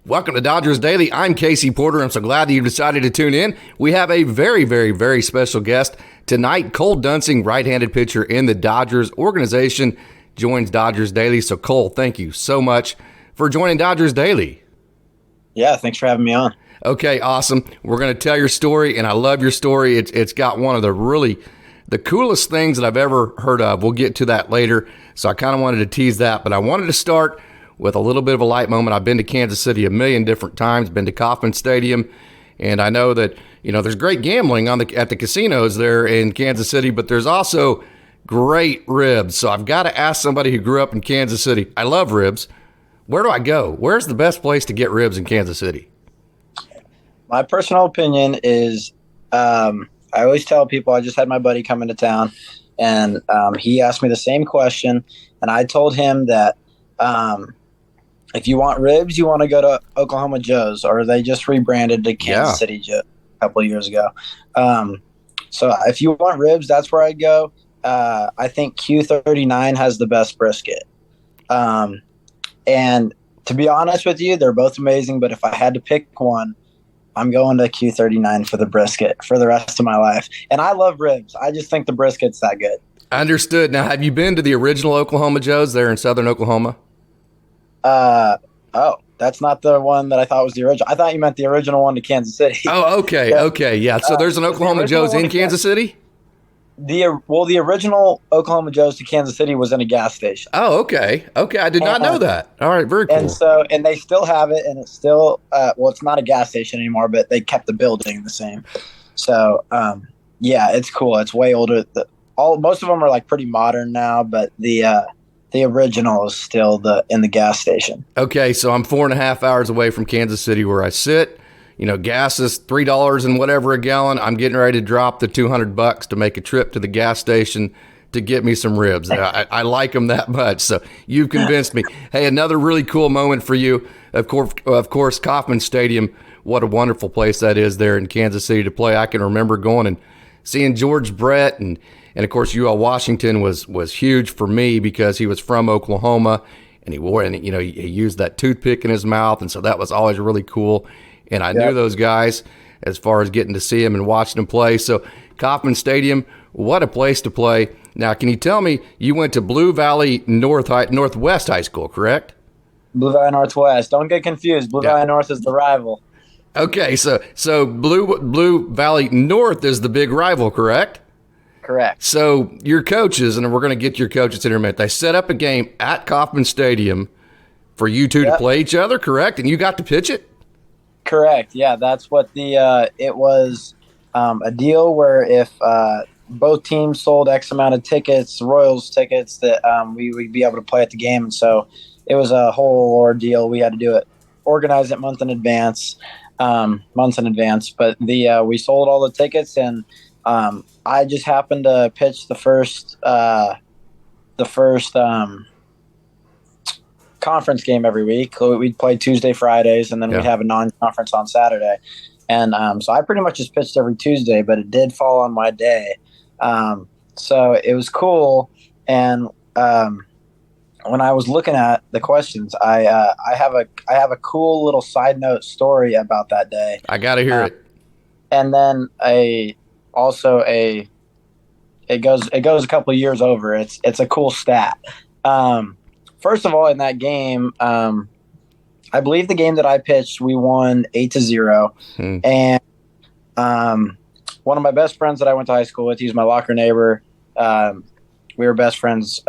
Welcome to Dodgers Daily. I'm Casey Porter. I'm so glad that you decided to tune in. We have a very, very, very special guest tonight. Cole Duensing, right-handed pitcher in the Dodgers organization, joins Dodgers Daily. So, Cole, thank you so much for joining Dodgers Daily. Yeah, thanks for having me on. Okay, awesome. We're going to tell your story, and I love your story. It's got one of the coolest things that I've ever heard of. We'll get to that later. So I kind of wanted to tease that, but I wanted to start with a little bit of a light moment. I've been to Kansas City a million different times, been to Kauffman Stadium, and I know that, there's great gambling at the casinos there in Kansas City, but there's also great ribs. So I've got to ask somebody who grew up in Kansas City. I love ribs. Where do I go? Where's the best place to get ribs in Kansas City? My personal opinion is, I always tell people, I just had my buddy come into town, and he asked me the same question, and I told him that if you want ribs, you want to go to Oklahoma Joe's, or they just rebranded to Kansas City Joe a couple of years ago. So if you want ribs, that's where I'd go. I think Q39 has the best brisket. And to be honest with you, they're both amazing, but if I had to pick one, I'm going to Q39 for the brisket for the rest of my life. And I love ribs. I just think the brisket's that good. Understood. Now, have you been to the original Oklahoma Joe's there in southern Oklahoma? Oh, that's not the one that I thought was the original. I thought you meant the original one to Kansas City. Oh, okay. Yeah. Okay. Yeah. So there's an Oklahoma Joe's in Kansas City? The original Oklahoma Joe's to Kansas City was in a gas station. Oh, okay. Okay. I did not know that. All right. Very cool. And they still have it, and it's still, it's not a gas station anymore, but they kept the building the same. So, yeah, it's cool. It's way older. Most of them are like pretty modern now, but the original is still in the gas station. Okay. So I'm 4.5 hours away from Kansas City where I sit. Gas is $3 and whatever a gallon. I'm getting ready to drop the $200 to make a trip to the gas station to get me some ribs. I like them that much. So you've convinced me. Hey, another really cool moment for you. Of course, Kauffman Stadium. What a wonderful place that is there in Kansas City to play. I can remember going and seeing George Brett, and of course UL Washington was huge for me because he was from Oklahoma, and he used that toothpick in his mouth, and so that was always really cool. And I knew those guys as far as getting to see them and watching them play. So Kauffman Stadium, what a place to play. Now, can you tell me, you went to Blue Valley Northwest High School, correct? Blue Valley Northwest. Don't get confused. Blue Valley North is the rival. Okay, so Blue Valley North is the big rival, correct? Correct. So your coaches, and we're going to get to your coaches in a minute, they set up a game at Kauffman Stadium for you two to play each other, correct? And you got to pitch it? Correct. Yeah, that's what it was, a deal where if both teams sold X amount of tickets, Royals tickets, that we would be able to play at the game. And so it was a whole ordeal. We had to do it, organize it months in advance. But we sold all the tickets, and I just happened to pitch the first conference game every week. We'd play Tuesday, Fridays, and then we'd have a non-conference on Saturday. And so I pretty much just pitched every Tuesday, but it did fall on my day. So it was cool. And when I was looking at the questions, I have a cool little side note story about that day. I got to hear it. And then it goes a couple of years over. It's a cool stat. First of all, in that game, I believe the game that I pitched, we won 8-0. And one of my best friends that I went to high school with, he's my locker neighbor. We were best friends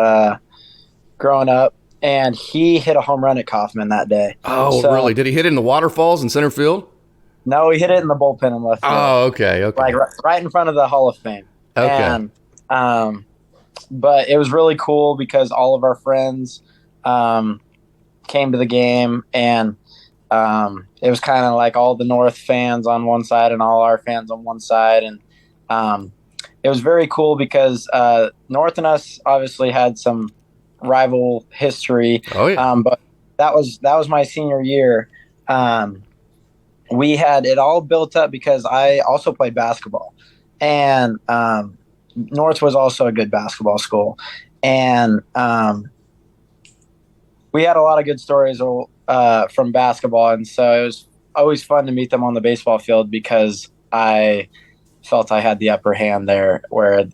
growing up, and he hit a home run at Kauffman that day. Oh, really? Did he hit it in the waterfalls in center field? No, he hit it in the bullpen in left field. Oh, okay. Like right in front of the Hall of Fame. Okay. And, but it was really cool because all of our friends came to the game, and it was kind of like all the North fans on one side and all our fans on one side. And it was very cool because North and us obviously had some rival history. Oh, yeah. But that was my senior year. We had it all built up because I also played basketball, and North was also a good basketball school. And we had a lot of good stories from basketball, and so it was always fun to meet them on the baseball field because I felt I had the upper hand there. Where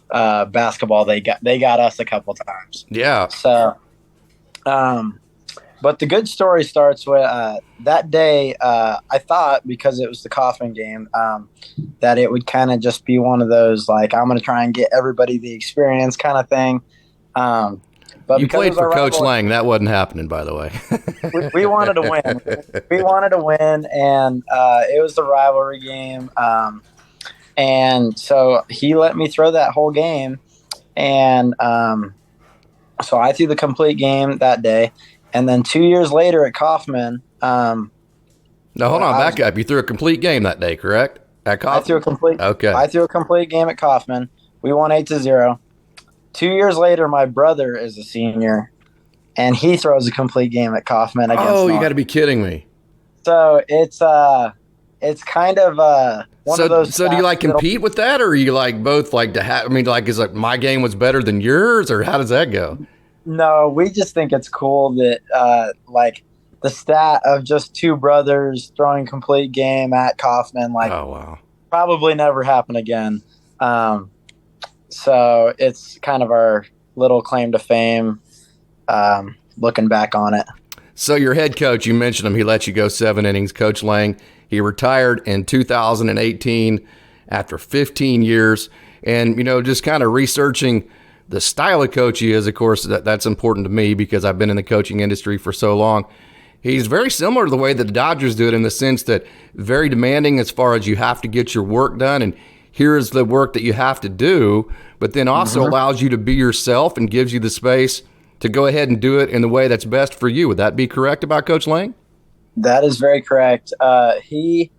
basketball, they got us a couple times. Yeah. So, but the good story starts with that day. I thought because it was the Kaufman game that it would kind of just be one of those like I'm going to try and get everybody the experience kind of thing. But you played for Coach Lang. That wasn't happening, by the way. we wanted to win. We wanted to win, and it was the rivalry game. And so he let me throw that whole game, and so I threw the complete game that day. And then 2 years later at Kaufman. Now hold on, back up. You threw a complete game that day, correct? At Kaufman? I threw a complete game at Kaufman. We won 8-0. 2 years later, my brother is a senior, and he throws a complete game at Kaufman against. Oh, you got to be kidding me! So it's kind of one of those. So do you like compete with that, or are you like both like to have? I mean, like is like my game was better than yours, or how does that go? No, we just think it's cool that like the stat of just two brothers throwing complete game at Kaufman, like, oh wow, probably never happen again. So it's kind of our little claim to fame, looking back on it. So your head coach, you mentioned him, he let you go 7 innings, Coach Lang. He retired in 2018 after 15 years. And, you know, just kind of researching the style of coach he is, of course, that's important to me because I've been in the coaching industry for so long. He's very similar to the way that the Dodgers do it in the sense that very demanding as far as you have to get your work done and here's the work that you have to do, but then also allows you to be yourself and gives you the space to go ahead and do it in the way that's best for you. Would that be correct about Coach Lang? That is very correct. He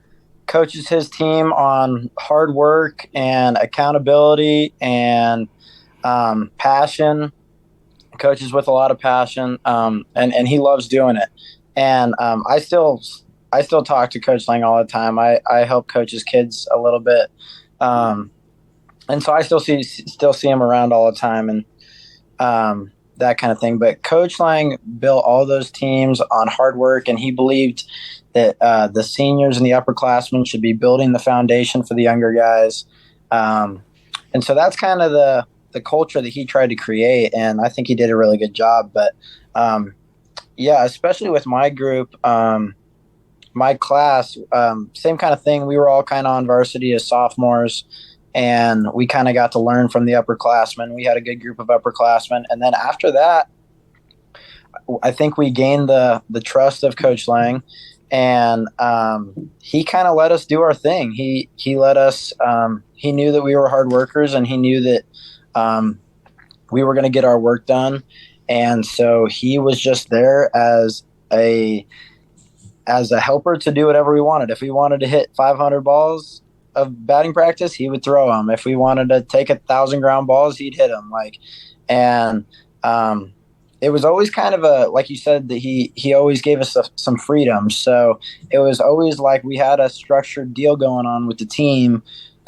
coaches his team on hard work and accountability and passion. Coaches with a lot of passion, and he loves doing it. And I still talk to Coach Lang all the time. I help coach his kids a little bit, and so I still see him around all the time and that kind of thing. But Coach Lang built all those teams on hard work, and he believed that the seniors and the upperclassmen should be building the foundation for the younger guys. And so that's kind of the culture that he tried to create, and I think he did a really good job. But yeah, especially with my group, my class, same kind of thing. We were all kind of on varsity as sophomores, and we kind of got to learn from the upperclassmen. We had a good group of upperclassmen, and then after that, I think we gained the trust of Coach Lang, and he kind of let us do our thing. He let us. He knew that we were hard workers, and he knew that we were going to get our work done. And so he was just there as a helper to do whatever we wanted. If we wanted to hit 500 balls of batting practice, he would throw them. If we wanted to take 1,000 ground balls, he'd hit them. It was always kind of like you said, that he always gave us some freedom. So it was always like we had a structured deal going on with the team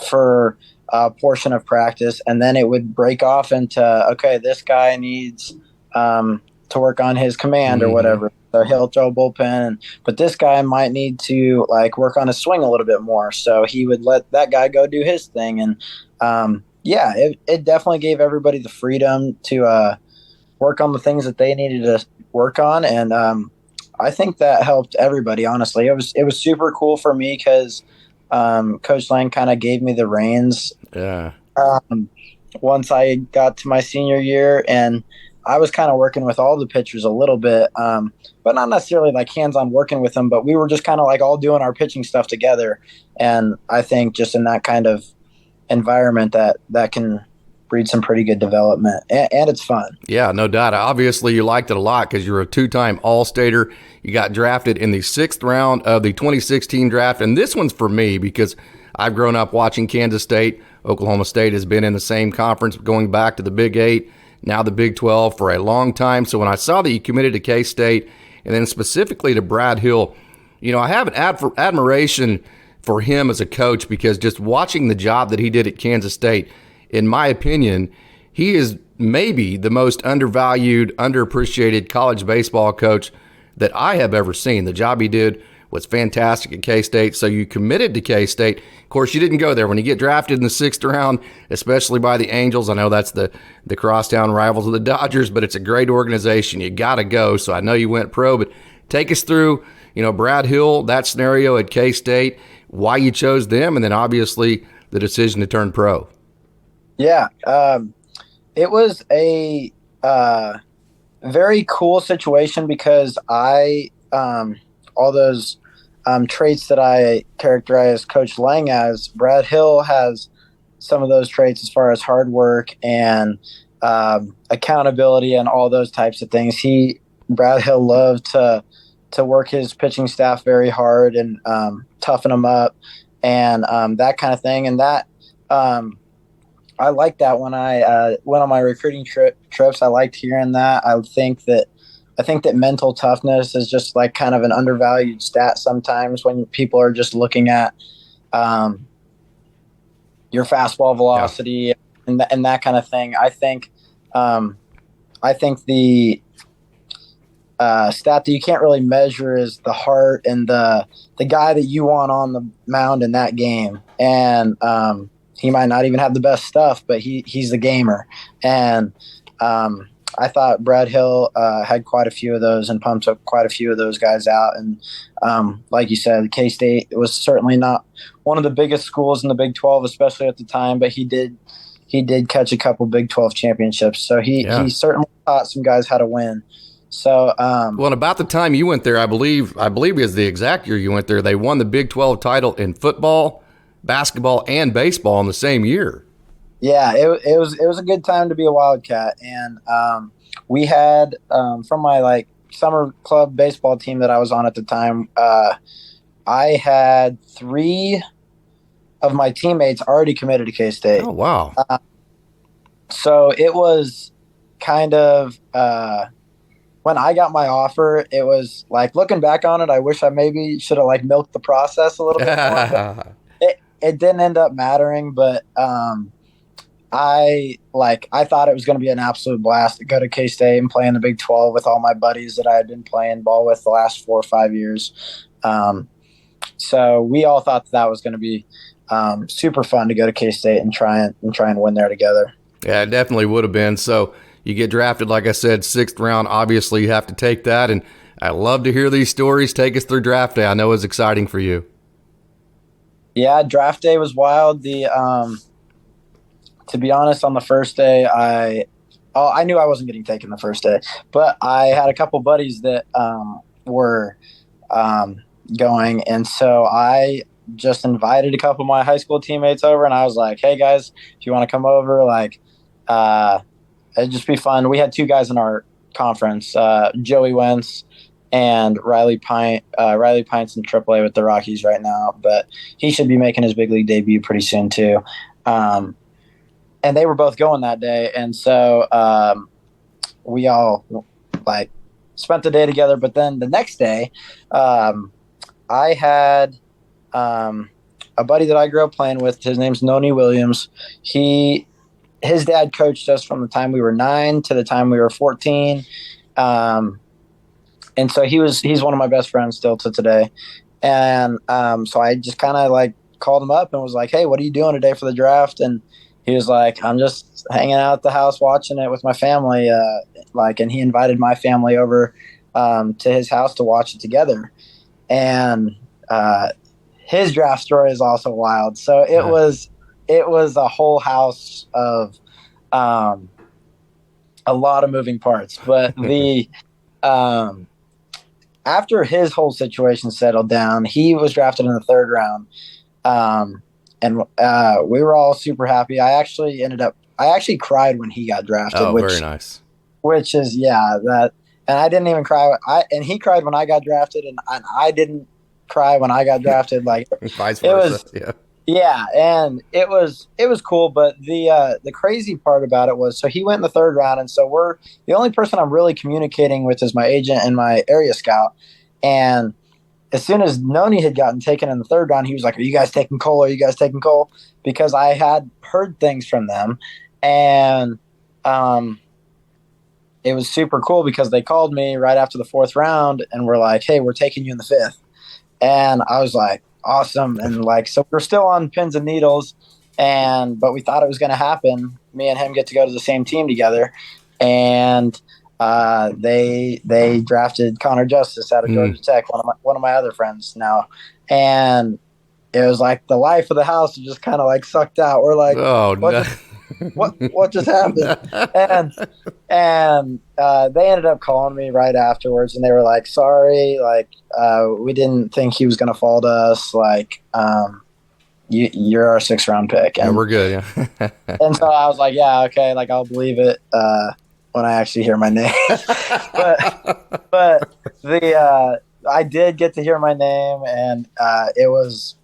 for a portion of practice, and then it would break off into, okay, this guy needs to work on his command or whatever. So he'll throw bullpen, but this guy might need to like work on his swing a little bit more. So he would let that guy go do his thing. And it definitely gave everybody the freedom to work on the things that they needed to work on. And I think that helped everybody, honestly. It was super cool for me because Coach Lang kind of gave me the reins. Yeah. Once I got to my senior year, and I was kind of working with all the pitchers a little bit, but not necessarily like hands-on working with them, but we were just kind of like all doing our pitching stuff together. And I think just in that kind of environment that can breed some pretty good development, and it's fun. Yeah, no doubt. Obviously, you liked it a lot because you're a 2-time All-Stater. You got drafted in the 6th round of the 2016 draft, and this one's for me because I've grown up watching Kansas State. Oklahoma State has been in the same conference going back to the Big 8, now the Big 12 for a long time. So when I saw that you committed to K-State and then specifically to Brad Hill, you know, I have an admiration for him as a coach because just watching the job that he did at Kansas State, in my opinion, he is maybe the most undervalued, underappreciated college baseball coach that I have ever seen. The job he did was fantastic at K-State. So you committed to K-State. Of course, you didn't go there. When you get drafted in the 6th round, especially by the Angels, I know that's the crosstown rivals of the Dodgers, but it's a great organization. You got to go. So I know you went pro, but take us through, Brad Hill, that scenario at K-State, why you chose them, and then obviously the decision to turn pro. Yeah. It was a very cool situation because all those traits that I characterize Coach Lang as, Brad Hill has some of those traits as far as hard work and accountability and all those types of things. Brad Hill loved to work his pitching staff very hard and toughen them up and that kind of thing. And that I liked that when I went on my recruiting trips. I liked hearing that. I think that mental toughness is just like kind of an undervalued stat sometimes when people are just looking at your fastball velocity and that kind of thing. I think the stat that you can't really measure is the heart and the guy that you want on the mound in that game. And he might not even have the best stuff, but he's the gamer. And I thought Brad Hill had quite a few of those and pumped up quite a few of those guys out. And like you said, K-State was certainly not one of the biggest schools in the Big 12, especially at the time, but he did catch a couple Big 12 championships. So he certainly taught some guys how to win. So well, and about the time you went there, I believe it was the exact year you went there, they won the Big 12 title in football, basketball, and baseball in the same year. Yeah, it was a good time to be a Wildcat, and we had from my summer club baseball team that I was on at the time, I had 3 of my teammates already committed to K-State. Oh wow! So it was kind of when I got my offer, it was like, looking back on it, I wish I maybe should have milked the process a little bit more. It didn't end up mattering, but I thought it was going to be an absolute blast to go to K-State and play in the Big 12 with all my buddies that I had been playing ball with the last 4 or 5 years. So we all thought that was going to be super fun to go to K-State and try and win there together. Yeah, it definitely would have been. So you get drafted, like I said, 6th round. Obviously, you have to take that, and I love to hear these stories. Take us through draft day. I know it's exciting for you. Yeah, draft day was wild. To be honest, on the first day, I knew I wasn't getting taken the first day, but I had a couple buddies that were going, and so I just invited a couple of my high school teammates over, and I was like, "Hey guys, if you want to come over, it'd just be fun." We had 2 guys in our conference, Joey Wentz and Riley Pint. Riley Pint's in AAA with the Rockies right now, but he should be making his big league debut pretty soon too. And they were both going that day, and so we all spent the day together. But then the next day, I had a buddy that I grew up playing with. His name's Noni Williams. His dad coached us from the time we were 9 to the time we were 14. And so he's one of my best friends still to today. And so I just kind of called him up and was like, "Hey, what are you doing today for the draft?" And he was like, "I'm just hanging out at the house watching it with my family." And he invited my family over to his house to watch it together. And his draft story is also wild. So it was a whole house of a lot of moving parts. But after his whole situation settled down, he was drafted in the 3rd round. And we were all super happy. I actually cried when he got drafted. Oh, very nice. Which is, and I didn't even cry. And he cried when I got drafted, and I didn't cry when I got drafted. Vice versa. Yeah, and it was cool. But the crazy part about it was, so he went in the 3rd round, and so the only person I'm really communicating with is my agent and my area scout. And as soon as Noni had gotten taken in the 3rd round, he was like, "Are you guys taking Cole? Are you guys taking Cole?" Because I had heard things from them, and it was super cool because they called me right after the fourth round and were like, "Hey, we're taking you in the fifth." And I was like, awesome. And like, so we're still on pins and needles, but we thought it was going to happen. Me and him get to go to the same team together. And they drafted Connor Justice out of Georgia Tech, one of my other friends now. And it was like the life of the house just kind of like sucked out. We're like, Oh, what no. just what just happened? And they ended up calling me right afterwards, and they were like, "Sorry, like we didn't think he was going to fall to us. Like, you're our 6th-round pick." Yeah, And we're good. Yeah. and so I was like, "Yeah, okay, like I'll believe it when I actually hear my name." but the I did get to hear my name, and it was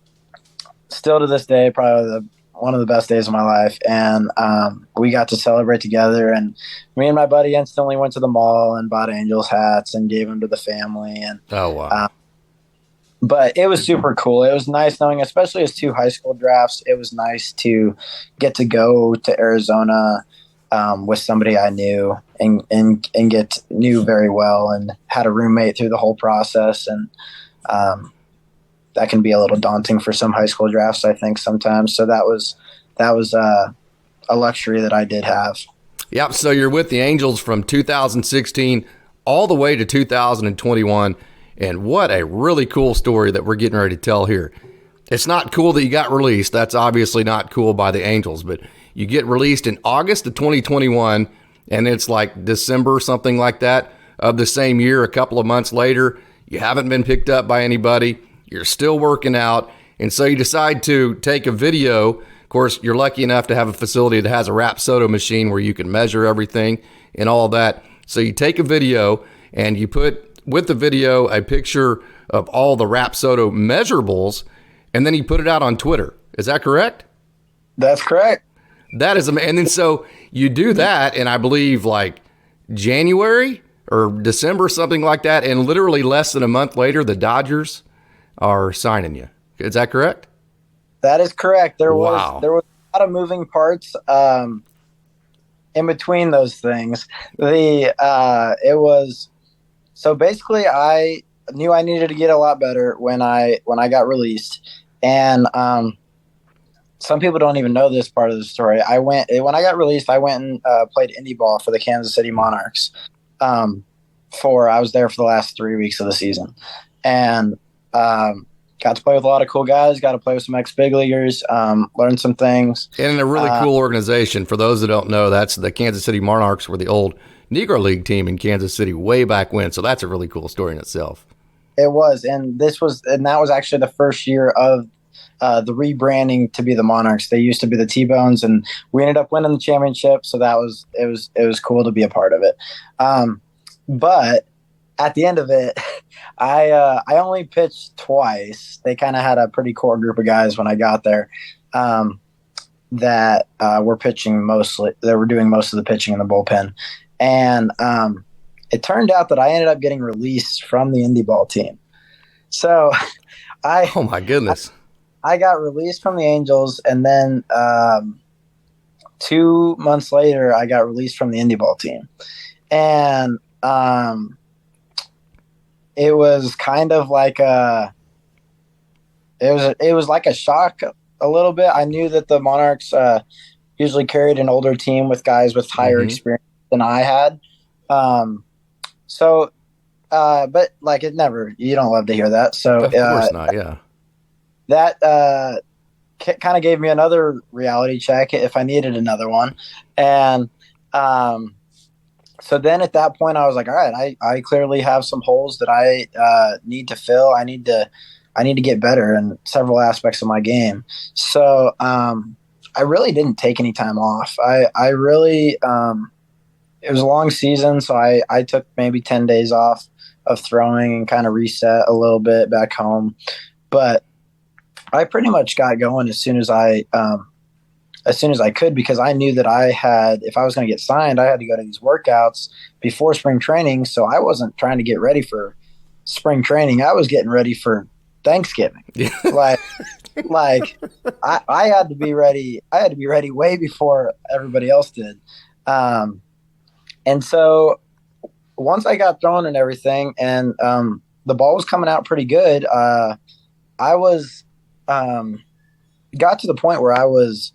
still to this day probably one of the best days of my life. And we got to celebrate together, and me and my buddy instantly went to the mall and bought Angels hats and gave them to the family. And Oh, wow. but it was super cool. It was nice knowing, especially as 2 high school drafts, it was nice to get to go to Arizona with somebody I knew and knew very well, and had a roommate through the whole process. And that can be a little daunting for some high school drafts, I think, sometimes. So that was a luxury that I did have. Yep. So you're with the Angels from 2016 all the way to 2021. And what a really cool story that we're getting ready to tell here. It's not cool that you got released. That's obviously not cool by the Angels, but you get released in August of 2021, and it's like December, something like that, of the same year. A couple of months later, you haven't been picked up by anybody. You're still working out. And so you decide to take a video. Of course, you're lucky enough to have a facility that has a Rapsodo machine where you can measure everything and all of that. So you take a video and you put with the video a picture of all the Rapsodo measurables, and then you put it out on Twitter. Is that correct? That's correct. That is amazing. And then so you do that, and I believe like January or December, something like that, and literally less than a month later, the Dodgers are signing you. Is that correct? That is correct. There Wow. was a lot of moving parts in between those things. It was so basically I knew I needed to get a lot better when I got released, and some people don't even know this part of the story. When I got released, I went and played indie ball for the Kansas City Monarchs. I was there for the last 3 weeks of the season, and got to play with a lot of cool guys, got to play with some ex-big leaguers, learn some things. And in a really cool organization. For those that don't know, that's the Kansas City Monarchs were the old Negro League team in Kansas City way back when. So that's a really cool story in itself. It was, and that was actually the first year of the rebranding to be the Monarchs. They used to be the T-Bones, and we ended up winning the championship. So it was cool to be a part of it. But at the end of it, I only pitched twice. They kind of had a pretty core group of guys when I got there that were pitching mostly. They were doing most of the pitching in the bullpen, and it turned out that I ended up getting released from the indie ball team. So Oh my goodness. I got released from the Angels, and then 2 months later, I got released from the indie ball team, and it was kind of like it was like a shock a little bit. I knew that the Monarchs usually carried an older team with guys with higher experience than I had. But like you don't love to hear that. So Of course not. Yeah. That kind of gave me another reality check if I needed another one. And so then at that point I was like, all right, I clearly have some holes that I need to fill. I need to get better in several aspects of my game. So I really didn't take any time off. I really it was a long season, so I took maybe 10 days off of throwing and kind of reset a little bit back home. But I pretty much got going as soon as I could, because I knew that if I was going to get signed, I had to go to these workouts before spring training. So I wasn't trying to get ready for spring training. I was getting ready for Thanksgiving. Yeah. like I had to be ready. I had to be ready way before everybody else did. And so once I got thrown and everything, and the ball was coming out pretty good, I was um, got to the point where I was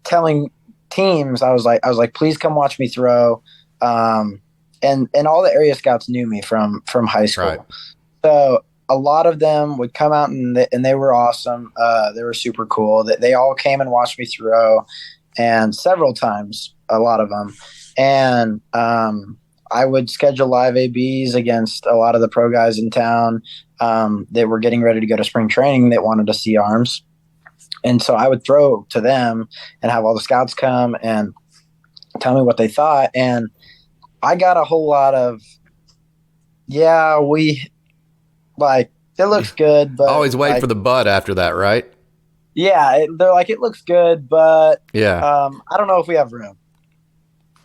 telling teams, I was like, please come watch me throw. And all the area scouts knew me from high school. Right. So a lot of them would come out and they were awesome. They were super cool. They all came and watched me throw, and several times, a lot of them. And I would schedule live ABs against a lot of the pro guys in town that were getting ready to go to spring training that wanted to see arms. And so I would throw to them and have all the scouts come and tell me what they thought. And I got a whole lot of, yeah, we like, it looks good, but Always wait like, for the but after that, right? yeah, they're like, it looks good, but Yeah. I don't know if we have room.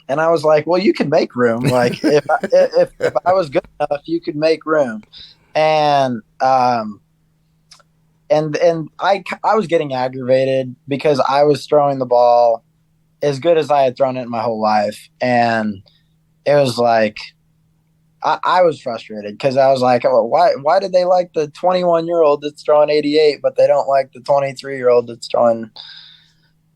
And I was like, well, you can make room. Like if I was good enough, you could make room. And I was getting aggravated because I was throwing the ball as good as I had thrown it in my whole life. And it was like, I was frustrated because I was like, oh, why did they like the 21-year-old that's throwing 88, but they don't like the 23-year-old that's throwing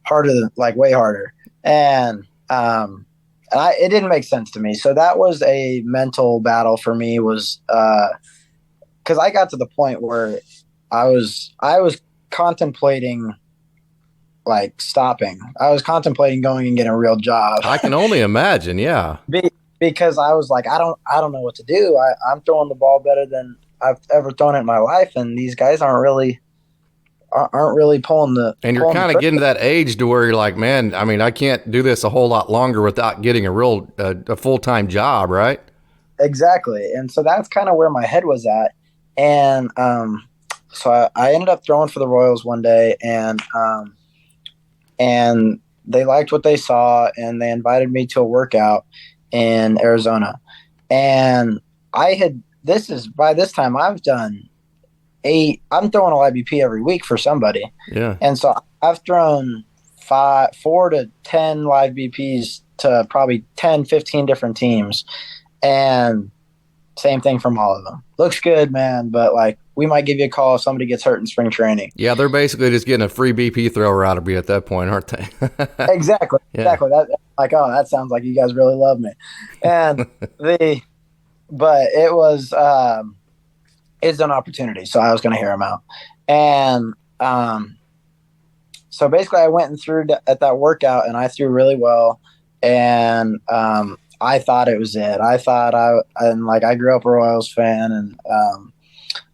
harder, like way harder. And it didn't make sense to me. So that was a mental battle for me, was because I got to the point where I was contemplating like stopping. I was contemplating going and getting a real job. I can only imagine. Yeah. Because I was like, I don't know what to do. I'm throwing the ball better than I've ever thrown it in my life, and these guys aren't really pulling the. And you're kind of getting to that age to where you're like, man, I mean, I can't do this a whole lot longer without getting a full-time job, right? Exactly, and so that's kind of where my head was at, and so I ended up throwing for the Royals one day, and they liked what they saw, and they invited me to a workout in Arizona. And by this time I've done I'm throwing a live BP every week for somebody. Yeah. And so I've thrown 4 to 10 live BPs to probably 10, 15 different teams. And same thing from all of them. Looks good, man, but like, we might give you a call if somebody gets hurt in spring training. Yeah, they're basically just getting a free BP thrower out of you at that point, aren't they? Exactly. Yeah. Exactly. Like, oh, that sounds like you guys really love me. And but it was it's an opportunity, so I was going to hear him out. And so basically, I went and threw at that workout, and I threw really well. And I thought it was it. I thought I grew up a Royals fan, and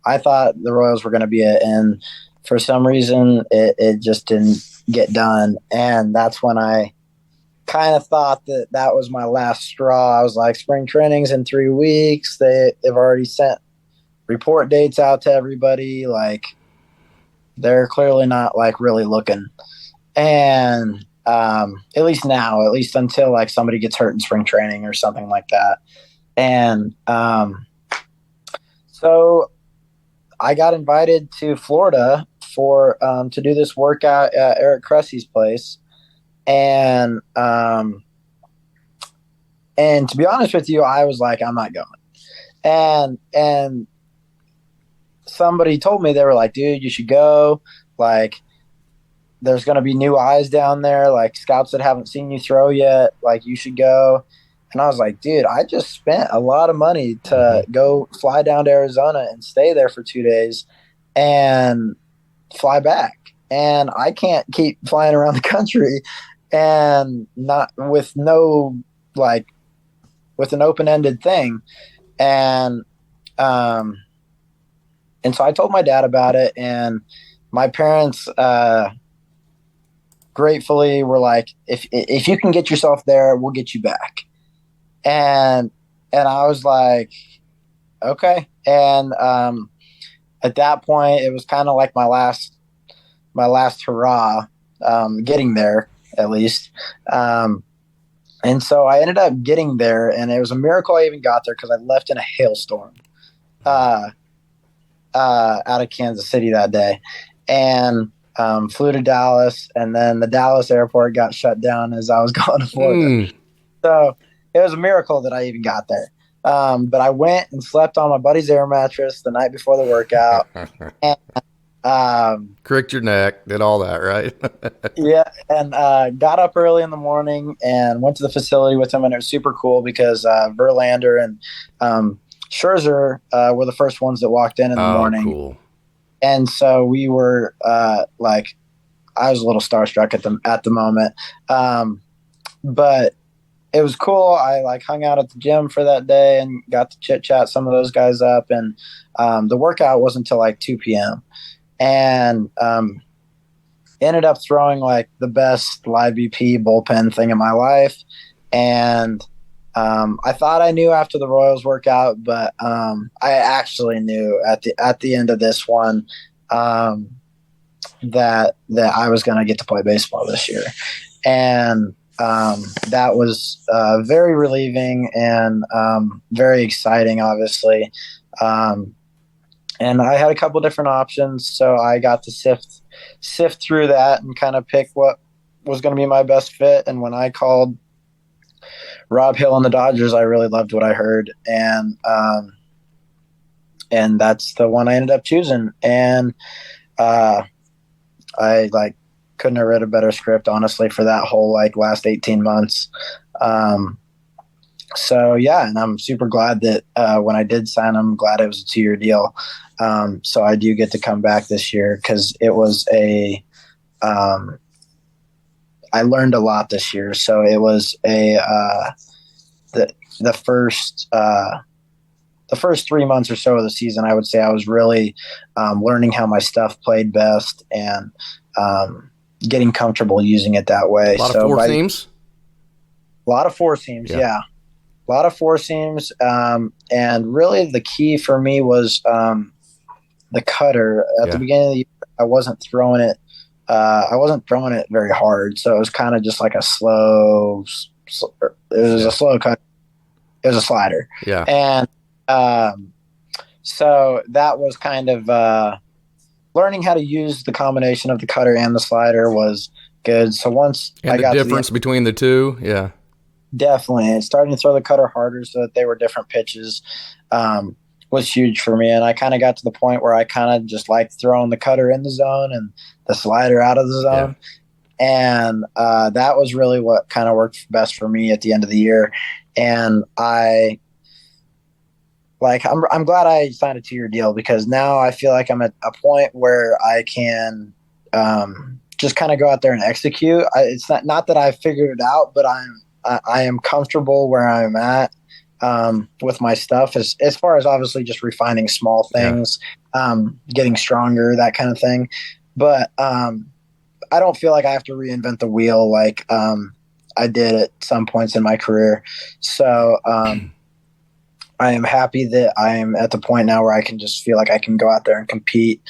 I thought the Royals were going to be it. And for some reason, it just didn't get done. And that's when I kind of thought that was my last straw. I was like, spring training's in 3 weeks. They've already sent report dates out to everybody. Like, they're clearly not like really looking. And at least until like somebody gets hurt in spring training or something like that. And so I got invited to Florida for to do this workout at Eric Cressy's place. And to be honest with you, I was like, I'm not going. And somebody told me, they were like, dude, you should go. Like, there's going to be new eyes down there, like scouts that haven't seen you throw yet. Like, you should go. And I was like, dude, I just spent a lot of money to go fly down to Arizona and stay there for 2 days and fly back. And I can't keep flying around the country and not with no, like, with an open-ended thing. And so I told my dad about it, and my parents gratefully were like, if you can get yourself there, we'll get you back. And I was like, okay. And at that point, it was kind of like my last hurrah, getting there at least. And so I ended up getting there, and it was a miracle I even got there because I left in a hailstorm out of Kansas City that day, and flew to Dallas, and then the Dallas airport got shut down as I was going to Florida. So it was a miracle that I even got there. But I went and slept on my buddy's air mattress the night before the workout. And, Cricked your neck, did all that, right? yeah, and got up early in the morning and went to the facility with him, and it was super cool because Verlander and Scherzer were the first ones that walked in the Oh, morning, cool. and so we were like, I was a little starstruck at the moment, but it was cool. I like hung out at the gym for that day and got to chit chat some of those guys up, and the workout wasn't until like 2 p.m. and ended up throwing like the best live BP bullpen thing in my life. And I thought I knew after the Royals workout, but I actually knew at the end of this one that I was going to get to play baseball this year, and that was very relieving and very exciting, obviously. And I had a couple different options, so I got to sift through that and kind of pick what was going to be my best fit. And when I called Rob Hill and the Dodgers, I really loved what I heard, and that's the one I ended up choosing. And I like couldn't have read a better script, honestly, for that whole like last 18 months. So yeah, and I'm super glad that when I did sign, I'm glad it was a 2-year deal. So I do get to come back this year because it was I learned a lot this year. So it was the first 3 months or so of the season, I would say I was really learning how my stuff played best and getting comfortable using it that way. A lot of four seams? A lot of four seams, yeah. A lot of four seams. And really the key for me was the cutter. At the beginning of the year, I wasn't throwing it very hard. So it was kind of just like a slow cut. It was a slider. Yeah. And so that was kind of learning how to use the combination of the cutter and the slider was good. So once I got the difference between the two, yeah, definitely, and starting to throw the cutter harder so that they were different pitches was huge for me. And I kind of got to the point where I kind of just liked throwing the cutter in the zone and the slider out of the zone. Yeah. And that was really what kind of worked best for me at the end of the year. And I'm glad I signed a 2-year deal because now I feel like I'm at a point where I can just kind of go out there and execute. It's not that I figured it out, but I am comfortable where I'm at with my stuff as far as obviously just refining small things, getting stronger, that kind of thing. But I don't feel like I have to reinvent the wheel like I did at some points in my career. So I am happy that I am at the point now where I can just feel like I can go out there and compete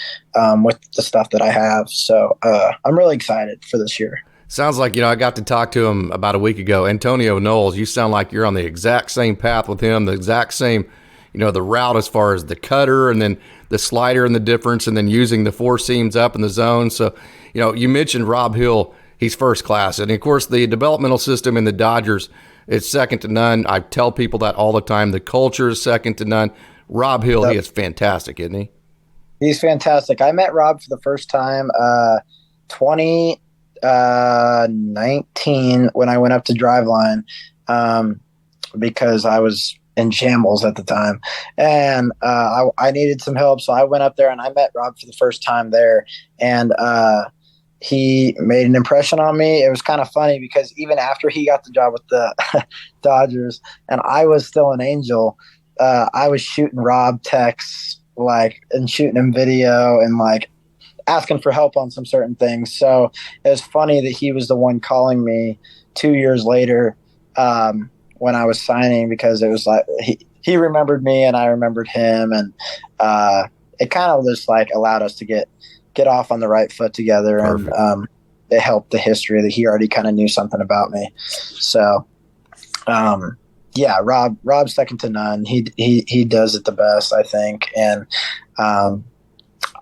with the stuff that I have. So I'm really excited for this year. Sounds like, I got to talk to him about a week ago. Antonio Knowles, you sound like you're on the exact same path with him, the exact same, the route as far as the cutter and then the slider and the difference and then using the four seams up in the zone. So, you mentioned Rob Hill, he's first class. And of course, the developmental system in the Dodgers, it's second to none. I tell people that all the time. The culture is second to none. Rob Hill, he is fantastic, isn't he? He's fantastic. I met Rob for the first time 2019 when I went up to Driveline because I was in shambles at the time. And I needed some help. So I went up there and I met Rob for the first time there. And he made an impression on me. It was kind of funny because even after he got the job with the Dodgers and I was still an Angel, I was shooting Rob texts and shooting him video and asking for help on some certain things. So it was funny that he was the one calling me 2 years later when I was signing because it was like he remembered me and I remembered him, and it kind of just allowed us to get off on the right foot together. Perfect. And it helped the history that he already kind of knew something about me. So yeah, Rob's second to none. He does it the best, I think, and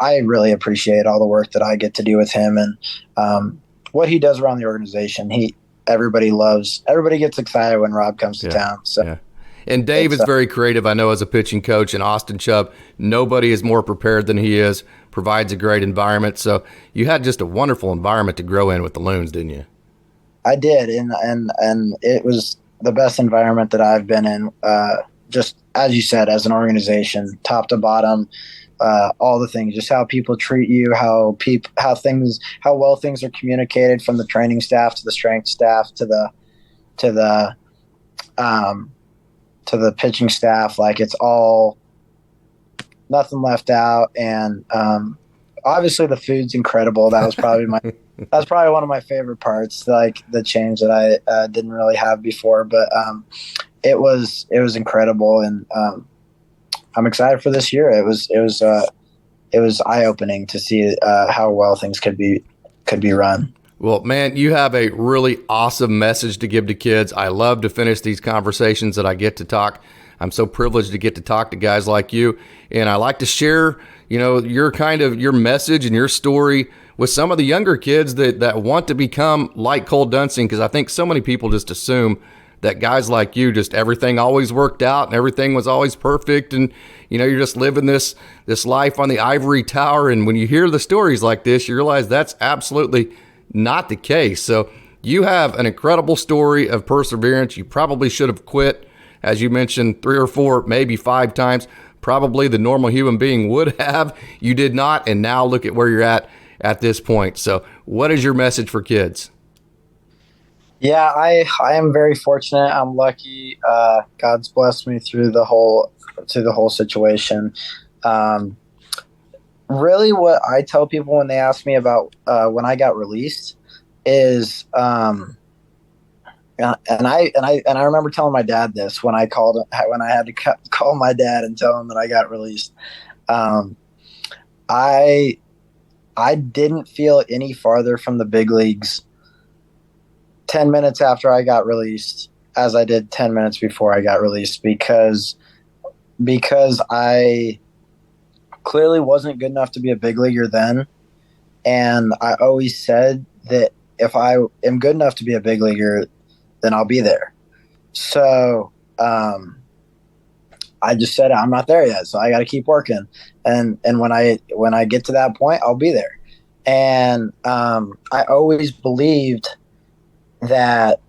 I really appreciate all the work that I get to do with him and what he does around the organization. Everybody gets excited when Rob comes to town. So. Yeah. And Dave is very creative, I know, as a pitching coach, and Austin Chubb, nobody is more prepared than he is, provides a great environment. So you had just a wonderful environment to grow in with the Loons, didn't you? I did, and it was the best environment that I've been in. Just as you said, as an organization, top to bottom, all the things, just how people treat you, how well things are communicated from the training staff to the strength staff to the pitching staff. Like, it's all, nothing left out. And obviously the food's incredible. That was probably that's probably one of my favorite parts, like the change that I didn't really have before, but it was incredible. And I'm excited for this year. It was eye-opening to see how well things could be run. Well, man, you have a really awesome message to give to kids. I love to finish these conversations that I get to talk. I'm so privileged to get to talk to guys like you. And I like to share, your message and your story with some of the younger kids that want to become like Cole Duensing, because I think so many people just assume that guys like you, just everything always worked out and everything was always perfect. And, you're just living this life on the ivory tower. And when you hear the stories like this, you realize that's absolutely not the case. So you have an incredible story of perseverance. You probably should have quit, as you mentioned, 3 or 4, maybe 5 times. Probably the normal human being would have. You did not. And now look at where you're at this point. So what is your message for kids? Yeah, I am very fortunate. I'm lucky. God's blessed me through the whole situation. Really, what I tell people when they ask me about when I got released is, and I remember telling my dad this when I had to call my dad and tell him that I got released. I didn't feel any farther from the big leagues 10 minutes after I got released as I did 10 minutes before I got released, because I clearly wasn't good enough to be a big leaguer then. And I always said that if I am good enough to be a big leaguer, then I'll be there. So I just said, I'm not there yet, so I got to keep working. And when I get to that point, I'll be there. And I always believed that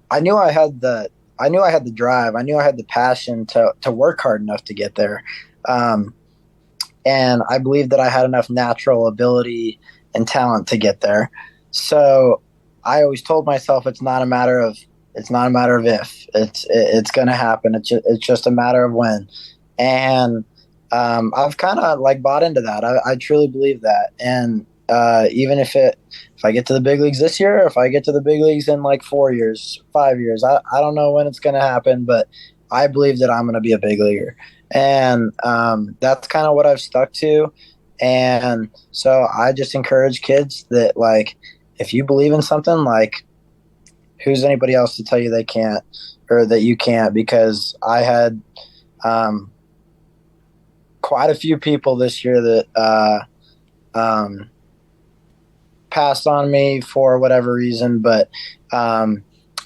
I knew I had the drive. I knew I had the passion to work hard enough to get there. And I believed that I had enough natural ability and talent to get there. So I always told myself it's not a matter of if. It's going to happen. It's just a matter of when. And I've kind of bought into that. I truly believe that. And even if I get to the big leagues this year, or if I get to the big leagues in 4 years, 5 years, I don't know when it's going to happen, but I believe that I'm going to be a big leaguer. And that's kind of what I've stuck to. And so I just encourage kids that, if you believe in something, who's anybody else to tell you they can't, or that you can't? Because I had quite a few people this year that passed on me for whatever reason, but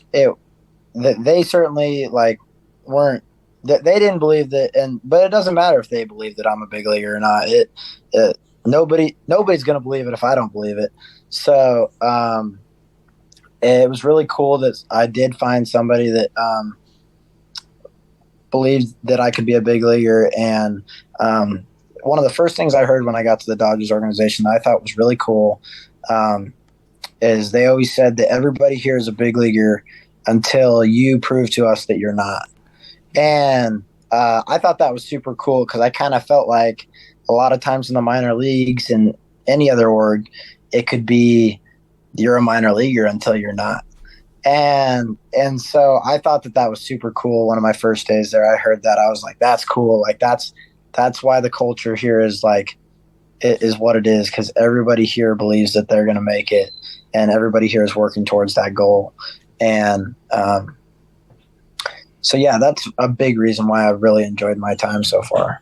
they certainly weren't. They didn't believe that, but it doesn't matter if they believe that I'm a big leaguer or not. Nobody's going to believe it if I don't believe it. So it was really cool that I did find somebody that believed that I could be a big leaguer. And one of the first things I heard when I got to the Dodgers organization that I thought was really cool is they always said that everybody here is a big leaguer until you prove to us that you're not. And I thought that was super cool, because I kind of felt like a lot of times in the minor leagues and any other org, it could be you're a minor leaguer until you're not. And so I thought that was super cool. One of my first days there, I heard that. I was like, that's cool. That's why the culture here is it is what it is, because everybody here believes that they're going to make it, and everybody here is working towards that goal. And so, yeah, that's a big reason why I've really enjoyed my time so far.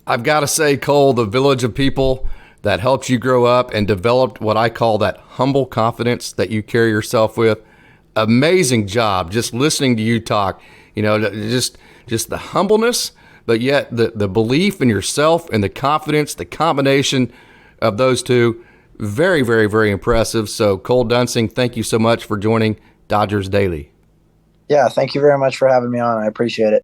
I've got to say, Cole, the village of people that helped you grow up and developed what I call that humble confidence that you carry yourself with. Amazing job just listening to you talk. Just the humbleness, but yet the belief in yourself and the confidence, the combination of those two, very, very, very impressive. So Cole Duensing, thank you so much for joining Dodgers Daily. Yeah, thank you very much for having me on. I appreciate it.